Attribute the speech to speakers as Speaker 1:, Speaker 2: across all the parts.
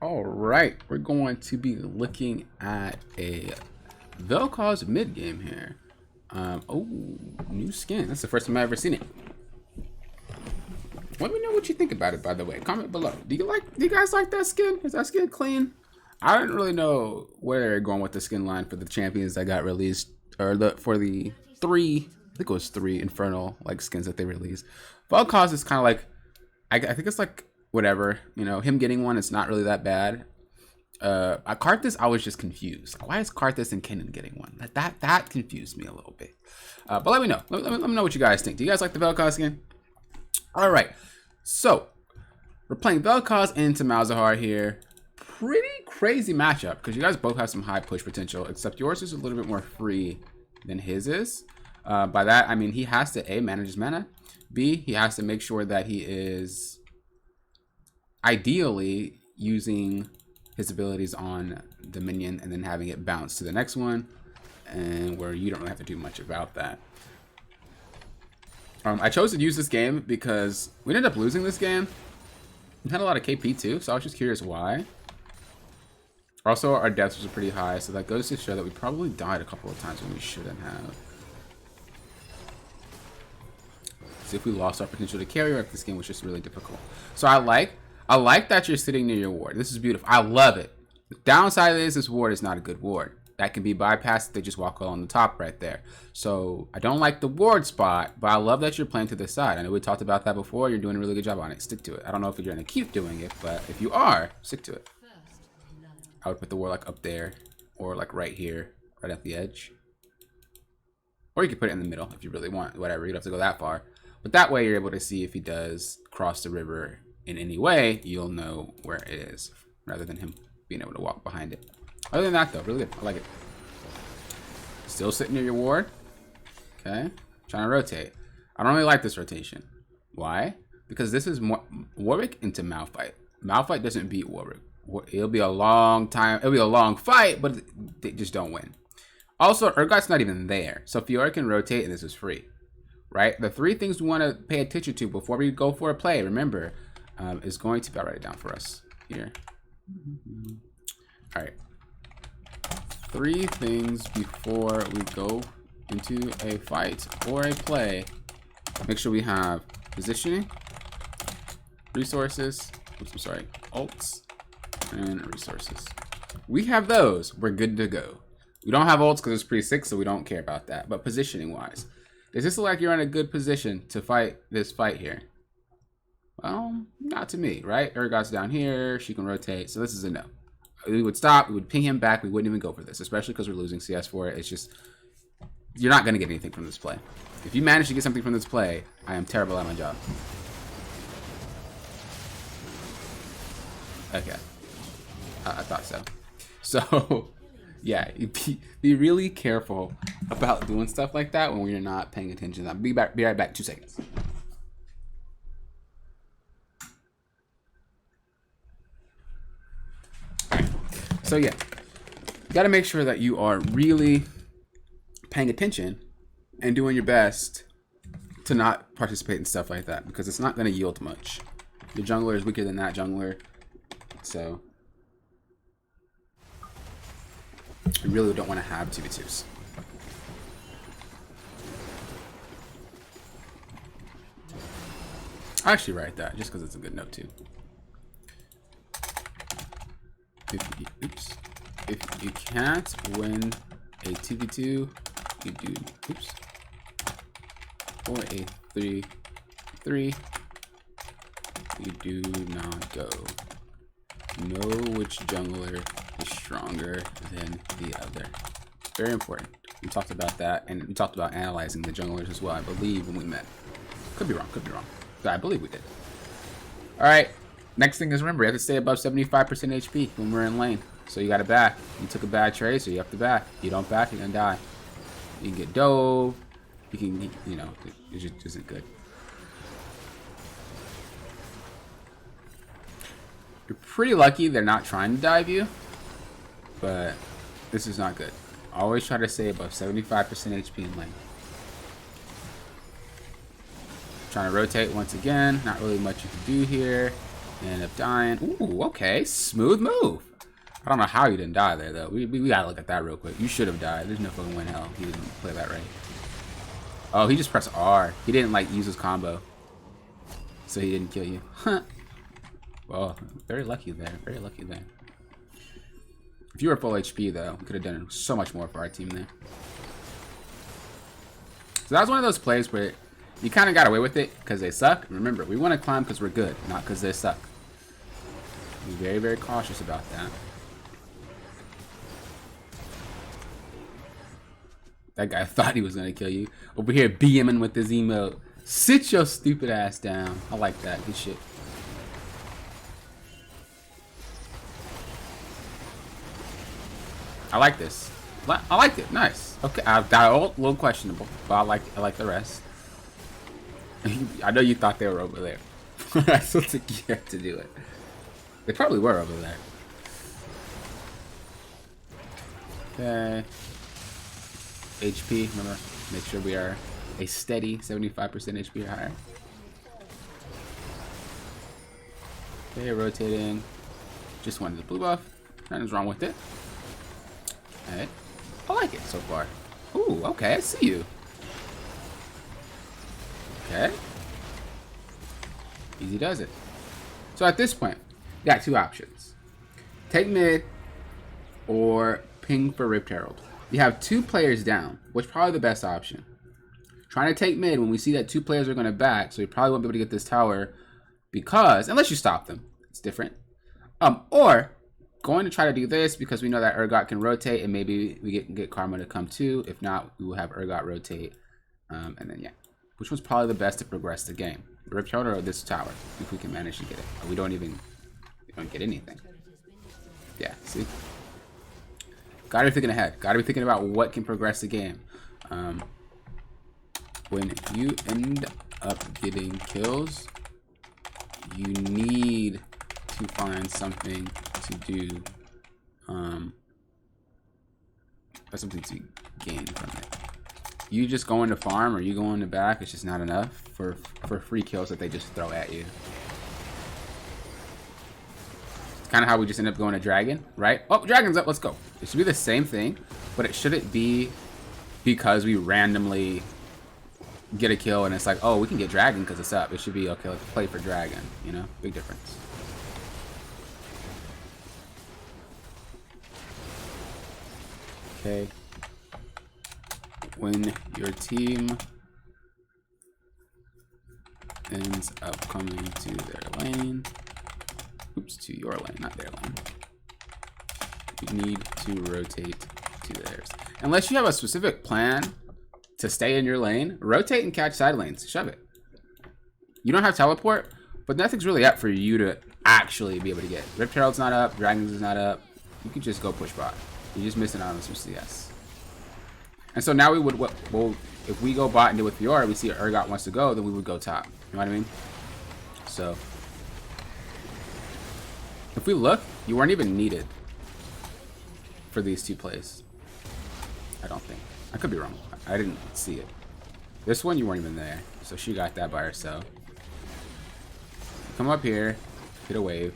Speaker 1: All right, we're going to be looking at a Vel'koz mid game here. Oh, new skin. That's the first time I've ever seen it. Let me know what you think about it, by the way. Comment below. Do you guys like that skin? Is that skin clean? I didn't really know where they're going with the skin line for the champions that got released, or for the three. I think it was 3 Infernal like skins that they released. Vel'koz is kind of like, I think it's like whatever, you know. Him getting one, it's not really that bad. Karthus, I was just confused. Like, why is Karthus and Kennen getting one? That confused me a little bit. But let me know. Let me know what you guys think. Do you guys like the Vel'koz skin? All right, so we're playing Vel'koz into Malzahar here. Pretty crazy matchup because you guys both have some high push potential, except yours is a little bit more free than his is. By that, I mean he has to A, manage his mana, B, he has to make sure that he is ideally using his abilities on the minion and then having it bounce to the next one, and where you don't really have to do much about that. I chose to use this game because we ended up losing this game. We had a lot of KP too, so I was just curious why. Also, our deaths were pretty high, so that goes to show that we probably died a couple of times when we shouldn't have. See if we lost our potential to carry, or if this game was just really difficult. So I like that you're sitting near your ward. This is beautiful. I love it. The downside is this ward is not a good ward. That can be bypassed if they just walk along the top right there. So I don't like the ward spot, but I love that you're playing to this side. I know we talked about that before. You're doing a really good job on it. Stick to it. I don't know if you're going to keep doing it, but if you are, stick to it. I would put the warlock up there, or like right here, right at the edge. Or you could put it in the middle if you really want. Whatever, you don't have to go that far. But that way you're able to see if he does cross the river in any way, you'll know where it is, rather than him being able to walk behind it. Other than that though, really good. I like it. Still sitting near your ward. Okay. Trying to rotate. I don't really like this rotation. Why? Because this is more Warwick into Malphite. Malphite doesn't beat Warwick. It'll be a long time. It'll be a long fight, but they just don't win. Also, Urgot's not even there. So Fiora can rotate, and this is free. Right? The 3 things we want to pay attention to before we go for a play, remember, is going to be, I'll write it down for us here. All right. 3 things before we go into a fight or a play. Make sure we have positioning, resources, ults, and resources. We have those. We're good to go. We don't have ults because it's pretty sick, so we don't care about that. But positioning wise, does this look like you're in a good position to fight this fight here? Well, not to me, right? Urgot's down here. She can rotate. So this is a no. We would stop. We would ping him back. We wouldn't even go for this, especially because we're losing CS for it. It's just, you're not going to get anything from this play. If you manage to get something from this play, I am terrible at my job. Okay. I thought so. So, yeah, be really careful about doing stuff like that when you're not paying attention. I'll be right back. 2 seconds. So yeah, you got to make sure that you are really paying attention and doing your best to not participate in stuff like that, because it's not going to yield much. Your jungler is weaker than that jungler, so you really don't want to have 2v2s. I actually write that just because it's a good note too. If you can't win a 2v2, you do or a 3v3, you do not go. Know which jungler is stronger than the other. Very important. We talked about that, and we talked about analyzing the junglers as well, I believe, when we met. Could be wrong, but I believe we did. Alright, next thing is, remember, you have to stay above 75% HP when we're in lane. So you gotta back. You took a bad trade, so you have to back. If you don't back, you're gonna die. You can get dove. You can, you know, it just isn't good. You're pretty lucky they're not trying to dive you, but this is not good. Always try to stay above 75% HP in lane. Trying to rotate once again. Not really much you can do here. End up dying. Ooh, okay. Smooth move. I don't know how you didn't die there, though. We gotta look at that real quick. You should have died. There's no fucking way in hell he didn't play that right. Oh, he just pressed R. He didn't, like, use his combo. So he didn't kill you. Huh. Well, very lucky there. Very lucky there. If you were full HP, though, we could have done so much more for our team there. So that was one of those plays where you kind of got away with it because they suck. Remember, we want to climb because we're good, not because they suck. Be very, very cautious about that. That guy thought he was going to kill you. Over here BMing with his emote. Sit your stupid ass down. I like that. Good shit. I like this. I liked it. Nice. Okay, I've got a little questionable, but I like the rest. I know you thought they were over there. I still think you have to do it. They probably were over there. Okay. HP, remember, make sure we are a steady 75% HP or higher. Okay, rotating. Just wanted the blue buff. Nothing's wrong with it. Alright. I like it so far. Ooh, okay, I see you. Okay. Easy does it. So at this point, you got two options. Take mid or ping for Rift Herald. You have two players down, which is probably the best option. Trying to take mid when we see that two players are going to back, so you probably won't be able to get this tower because, unless you stop them, it's different. Or going to try to do this because we know that Urgot can rotate and maybe we get Karma to come too. If not, we will have Urgot rotate. And then, yeah. Which one's probably the best to progress the game? The Rift Herald or this tower, if we can manage to get it. We don't get anything. Yeah, see? Gotta be thinking ahead. Gotta be thinking about what can progress the game. When you end up getting kills, you need to find something to do. Or something to gain from it. You just going to farm or you going to back, it's just not enough for free kills that they just throw at you. It's kind of how we just end up going to dragon, right? Oh, dragon's up, let's go. It should be the same thing, but it shouldn't be because we randomly get a kill and it's like, oh, we can get dragon because it's up. It should be, okay, let's play for dragon, you know? Big difference. Okay. When your team ends up coming to their lane, oops, to your lane, not their lane, you need to rotate to theirs. Unless you have a specific plan to stay in your lane, rotate and catch side lanes, shove it. You don't have teleport, but nothing's really up for you to actually be able to get. Rift Herald's not up, Dragons is not up. You can just go push bot. You're just missing out on some CS. And so now we would, well, if we go bot and do with Fiora, we see Urgot wants to go, then we would go top. You know what I mean? So, if we look, you weren't even needed for these two plays. I don't think. I could be wrong. I didn't see it. This one, you weren't even there. So she got that by herself. Come up here, hit a wave.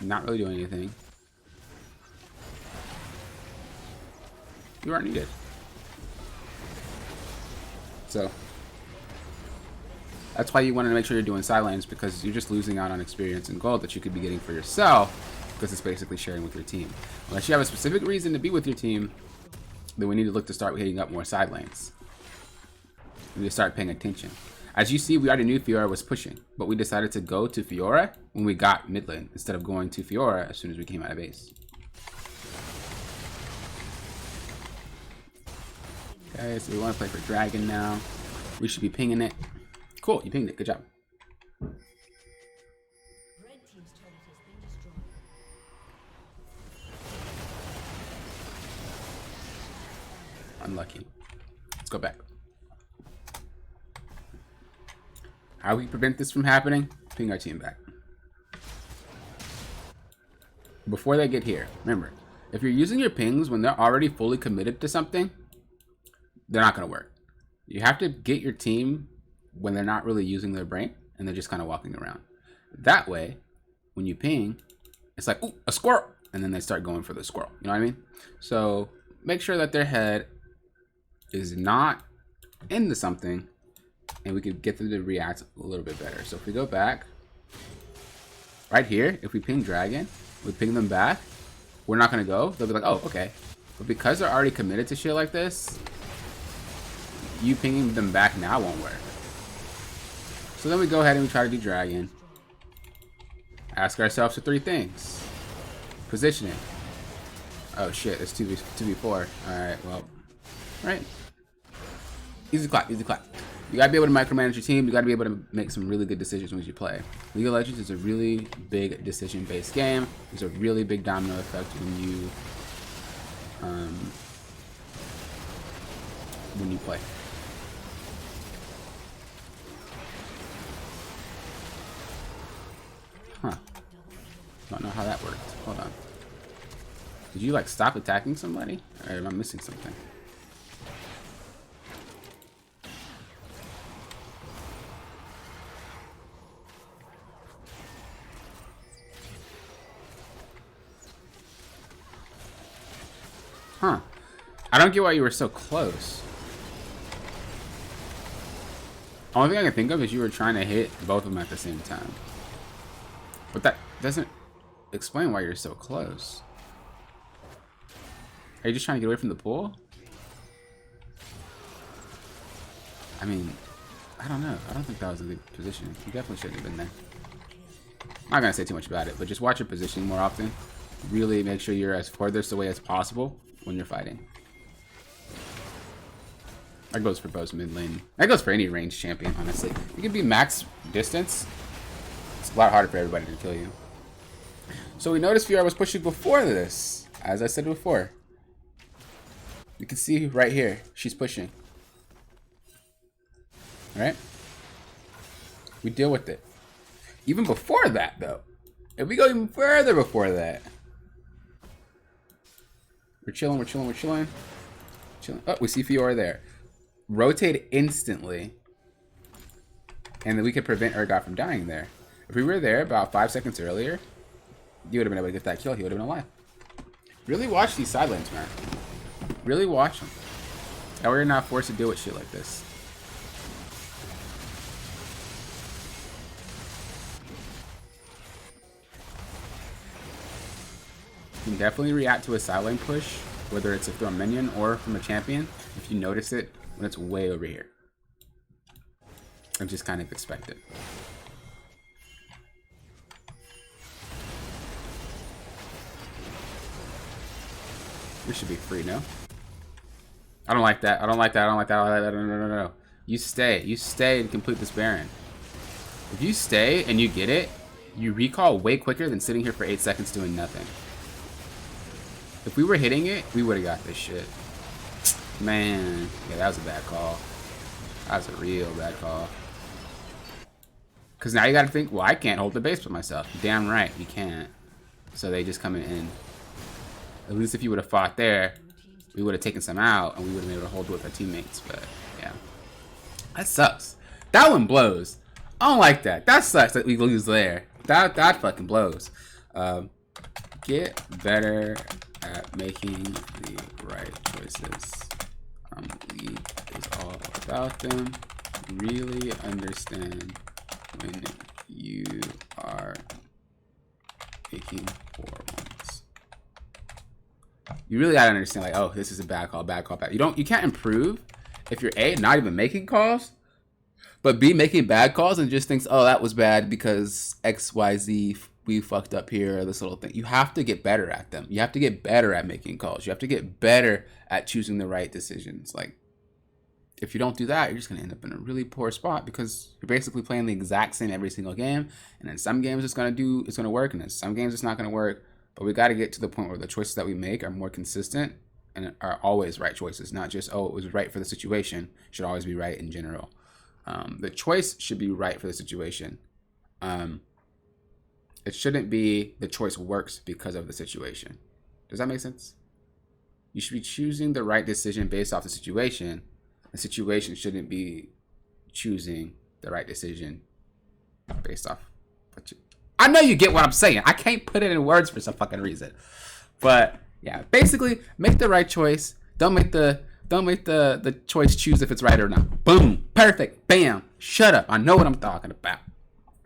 Speaker 1: Not really doing anything. You aren't needed. So that's why you want to make sure you're doing side lanes, because you're just losing out on experience and gold that you could be getting for yourself, because it's basically sharing with your team. Unless you have a specific reason to be with your team, then we need to look to start hitting up more side lanes. We need to start paying attention. As you see, we already knew Fiora was pushing, but we decided to go to Fiora when we got mid lane instead of going to Fiora as soon as we came out of base. Okay, so we want to play for Dragon now. We should be pinging it. Cool, you pinged it. Good job. Unlucky. Let's go back. How do we prevent this from happening? Ping our team back. Before they get here, remember, if you're using your pings when they're already fully committed to something, they're not going to work. You have to get your team when they're not really using their brain and they're just kind of walking around. That way, when you ping, it's like, ooh, a squirrel, and then they start going for the squirrel. You know what I mean? So make sure that their head is not into something, and we could get them to react a little bit better. So if we go back, right here, if we ping dragon, we ping them back, we're not gonna go. They'll be like, oh, okay. But because they're already committed to shit like this, you pinging them back now won't work. So then we go ahead and we try to do dragon. Ask ourselves the 3 things. Positioning. Oh shit, it's 2v4. Alright, well. Alright. Easy clap, easy clap. You gotta be able to micromanage your team. You gotta be able to make some really good decisions when you play. League of Legends is a really big decision-based game. There's a really big domino effect when you play. Huh. Don't know how that worked. Hold on. Did you like stop attacking somebody? Or am I missing something? Huh. I don't get why you were so close. Only thing I can think of is you were trying to hit both of them at the same time. But that doesn't explain why you're so close. Are you just trying to get away from the pool? I mean, I don't know. I don't think that was a good position. You definitely shouldn't have been there. I'm not going to say too much about it, but just watch your positioning more often. Really make sure you're as furthest away as possible when you're fighting. That goes for both mid lane. That goes for any ranged champion, honestly. You can be max distance. It's a lot harder for everybody to kill you. So we noticed Fiora was pushing before this. As I said before. You can see right here, she's pushing. Alright? We deal with it. Even before that, though. If we go even further before that. We're chilling, we're chilling, we're chilling. Chilling. Oh, we see Fiora there. Rotate instantly. And then we could prevent Urgot from dying there. If we were there about 5 seconds earlier, you would have been able to get that kill. He would have been alive. Really watch these side lanes, man. Really watch them. That way you're not forced to deal with shit like this. You can definitely react to a side lane push, whether it's from a minion or from a champion, if you notice it when it's way over here. And just kind of expect it. We should be free, no? I don't like that. I don't like that. I don't like that. I don't like that. No. You stay. You stay and complete this Baron. If you stay and you get it, you recall way quicker than sitting here for 8 seconds doing nothing. If we were hitting it, we would have got this shit. Man. Yeah, that was a bad call. That was a real bad call. Because now you got to think, well, I can't hold the base by myself. Damn right, you can't. So they just come in. At least if you would have fought there, we would have taken some out and we would have been able to hold with our teammates. But yeah, that sucks. That one blows. I don't like that. That sucks that we lose there. That fucking blows. Get better at making the right choices. League is all about them. Really understand when you are making poor ones. You really gotta understand, like, oh, this is a bad call, bad call, bad. You can't improve if you're A, not even making calls, but B, making bad calls and just thinks, oh, that was bad because X, Y, Z, we fucked up here, this little thing. You have to get better at them. You have to get better at making calls. You have to get better at choosing the right decisions. Like, if you don't do that, you're just gonna end up in a really poor spot because you're basically playing the exact same every single game. And in some games it's gonna work, and in some games it's not gonna work. But we got to get to the point where the choices that we make are more consistent and are always right choices, not just, oh, it was right for the situation. It should always be right in general. The choice should be right for the situation. It shouldn't be the choice works because of the situation. Does that make sense? You should be choosing the right decision based off the situation. The situation shouldn't be choosing the right decision based off what you. I know you get what I'm saying. I can't put it in words for some fucking reason. But yeah, basically, make the right choice. Don't make the choice choose if it's right or not. Boom, perfect, bam. Shut up. I know what I'm talking about.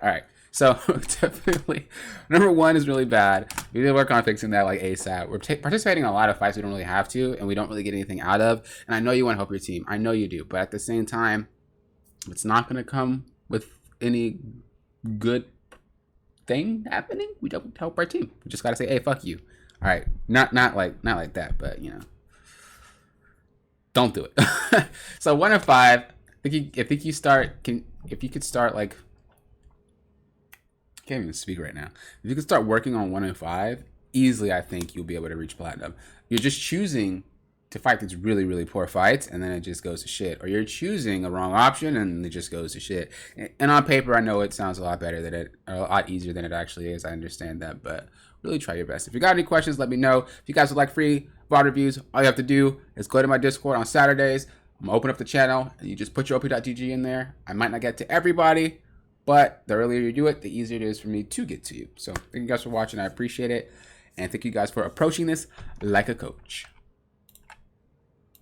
Speaker 1: All right. So definitely, number 1 is really bad. We need to work on fixing that like ASAP. We're participating in a lot of fights we don't really have to, and we don't really get anything out of. And I know you want to help your team. I know you do. But at the same time, it's not going to come with any good thing happening. We don't help our team. We just got to say, hey, fuck you. All right. Not like that, but you know, don't do it. So 1 of 5. I think if you could start like. I can't even speak right now. If you could start working on 1 and 5, easily I think you'll be able to reach platinum. You're just choosing to fight these really, really poor fights, and then it just goes to shit. Or you're choosing a wrong option, and it just goes to shit. And on paper, I know it sounds a lot better than it, or a lot easier than it actually is. I understand that, but really try your best. If you got any questions, let me know. If you guys would like free VOD reviews, all you have to do is go to my Discord on Saturdays. I'm gonna open up the channel, and you just put your op.gg in there. I might not get to everybody, but the earlier you do it, the easier it is for me to get to you. So thank you guys for watching. I appreciate it. And thank you guys for approaching this like a coach.